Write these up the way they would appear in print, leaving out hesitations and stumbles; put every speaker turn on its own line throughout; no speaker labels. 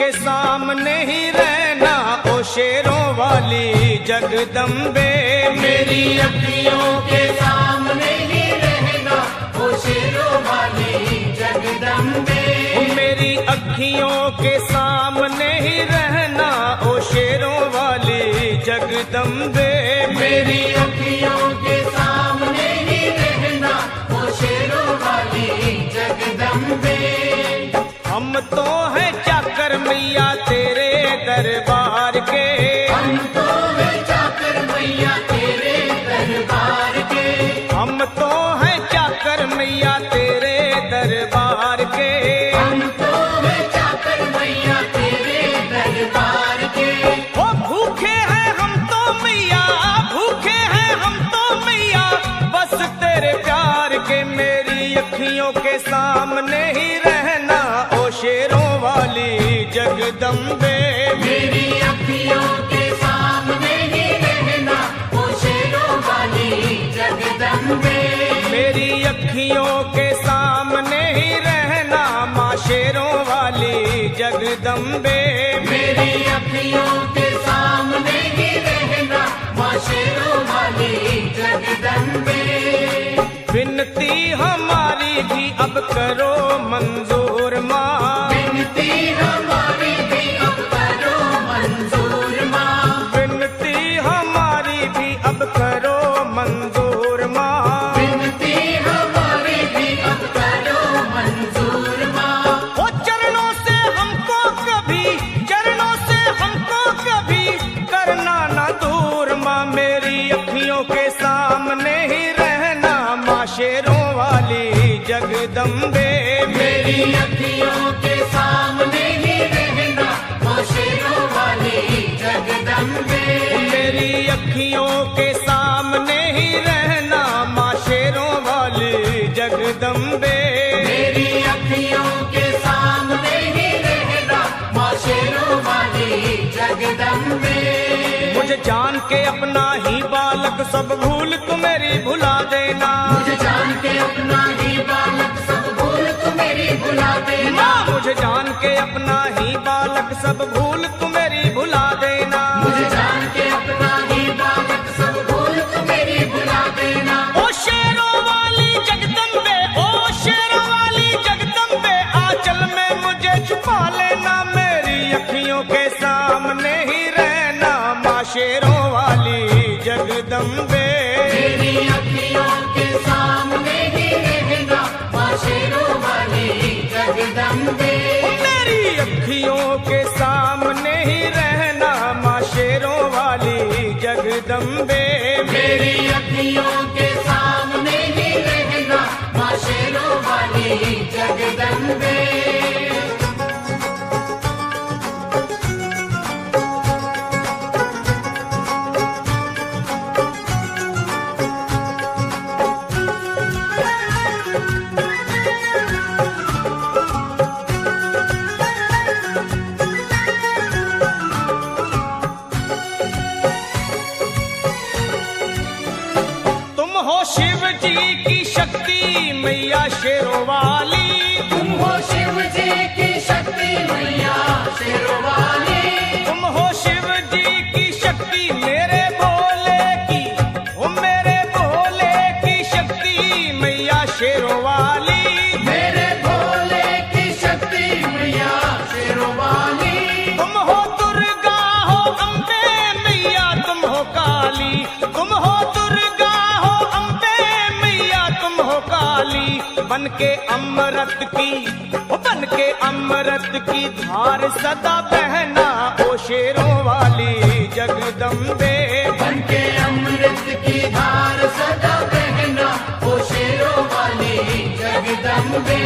के सामने ही रहना ओ शेरों वाली जगदम्बे।
मेरी अखियों के सामने ही रहना ओ शेरों वाली जगदम्बे।
मेरी अखियों के सामने ही रहना ओ शेरों वाली जगदम्बे।
मेरी अखियों के सामने ही रहना ओ शेरों वाली जगदम्बे।
हम तो हैं चाकर मैया तेरे दरबार के।
हम तो हैं चाकर मैया तेरे दरबार के।
हम तो हैं चाकर मैया तेरे दरबार के।
हम तो हैं चाकर मैया तेरे दरबार के।
ओ भूखे हैं हम तो मैया, भूखे हैं हम तो मैया बस तेरे प्यार के। मेरी अखियों के सामने ही रहना ओ शेरों वाली जगदम्बे।
मेरी अखियों के सामने ही रहना ओ शेरों वाली जगदम्बे।
मेरी अखियों के सामने ही रहना माँ शेरों वाली जगदम्बे।
मेरी अखियों के सामने ही रहना माँ शेरों वाली जगदम्बे।
विनती हमारी भी अब करो मंजूर माँ।
विनती हमारी भी अब करो मंजूर माँ।
विनती हमारी भी अब करो मंजूर माँ।
विनती हमारी भी अब करो मंजूर माँ।
ओ चरणों से हमको कभी, चरणों से हमको कभी करना ना दूर माँ। मेरी अखियों के सामने ही रहना माँ शेरों वाली जगदम्बे।
मेरी अखियों के सामने ही रहना माँ शेरों वाली जगदम्बे।
मेरी अखियों के सामने ही रहना माँ शेरों वाली जगदम्बे।
मेरी अखियों के सामने ही रहना माँ शेरों वाली जगदम्बे।
मुझे जान के अपना ही बालक सब भूल तू मेरी भुला देना।
मुझे जान के अपना ही बालक सब भूल तू मेरी भुला देना।
मुझे जान के अपना ही बालक सब भूल तू मेरी भुला देना।
मुझे जान के अपना ही बालक सब भूल तू मेरी भुला देना।
ओ शेरों वाली जगदम्बे, ओ शेरों वाली जगदम्बे आंचल में मुझे छुपा लेना। मेरी अखियों के सामने ही रहना माँ शेरों वाली जगदम्बे।
मेरी अखियों के सामने ही रहना माँ शेरों वाली जगदम्बे।
मेरी अखियों के सामने ही रहना माँ शेरों वाली जगदम्बे।
मेरी अखियों के सामने ही रहना माँ शेरों वाली जगदम्बे।
तुम हो शिव जी की शक्ति मैया शेरों वाली।
तुम हो शिव जी की शक्ति मैया शेरों वाली।
तुम हो शिव जी की शक्ति मेरे भोले की, ओ मेरे भोले की शक्ति मैया शेरों वाली।
मेरे भोले की शक्ति मैया शेरों वाली।
तुम हो दुर्गा हो अम्बे मैया तुम हो काली। तुम हो दुर्गा हो अम्बे मैया तुम हो काली। बन के अमृत की, ओ बन के अमृत की धार सदा बहना ओ शेरों वाली जगदम्बे।
बन के अमृत की धार सदा बहना ओ शेरों वाली जगदम्बे।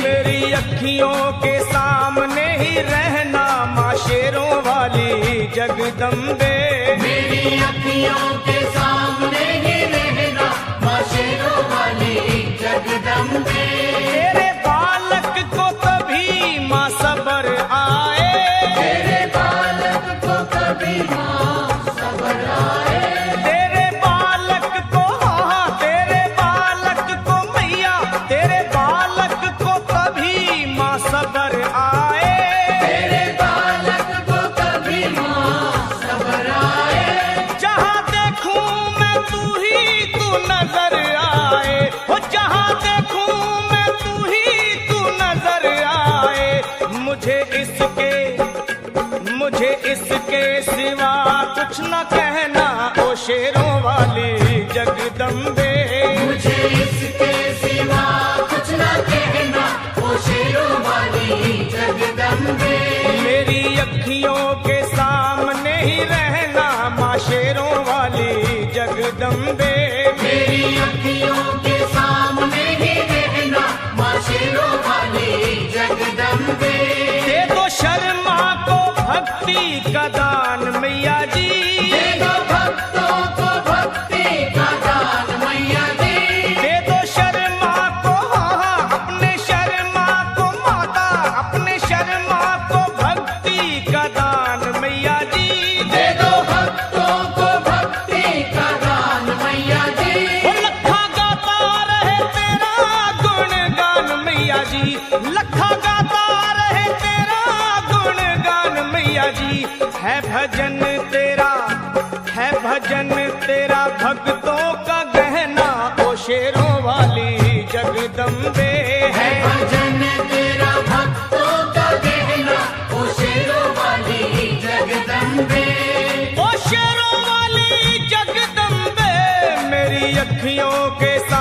मेरी अखियों के सामने ही रहना माँ शेरों वाली जगदम्बे।
मेरी अखियों के सामने ही रहना माँ शेरों वाली जगदम्बे।
तेरे बालक को कभी माँ सबर आए।
तेरे बालक को कभी माँ सबर आए।
तेरे बालक को, हाँ तेरे बालक को मैया, तेरे बालक को कभी माँ सबर आए।
तेरे बालक
तू नजर आए, हो जहां देखूं मैं तू ही तू नजर आए। मुझे इसके सिवा कुछ न कहना ओ शेरों वाली जगदम्बे।
मुझे इसके सिवा कुछ न कहना ओ शेरों वाली जगदम्बे।
मेरी अखियों के सामने ही रहना माँ शेरों वाली जगदम्बे।
मेरी अखियों के सामने ही रहना माँ शेरों वाली जगदम्बे।
दे दो शर्मा को भक्ति का दान मैया जी,
दे दो भक्तों को भक्ति का दान मैया जी।
दे दो शर्मा को अपने शर्मा को माता, अपने शर्मा को भक्ति का दान मैया जी।
दे दो भक्तों को भक्ति का दान मैया जी।
वो लखा गाता रहे तेरा गुणगान मैया जी, लखा गाता रहे तेरा गुणगान मैया जी। है भजन तेरा भक्तों का गहना ओ शेरों वाली जगदम्बे।
है भजन तेरा भक्तों का गहना ओ शेरों वाली जगदम्बे।
ओ शेरों वाली जगदम्बे, मेरी अखियों के सामने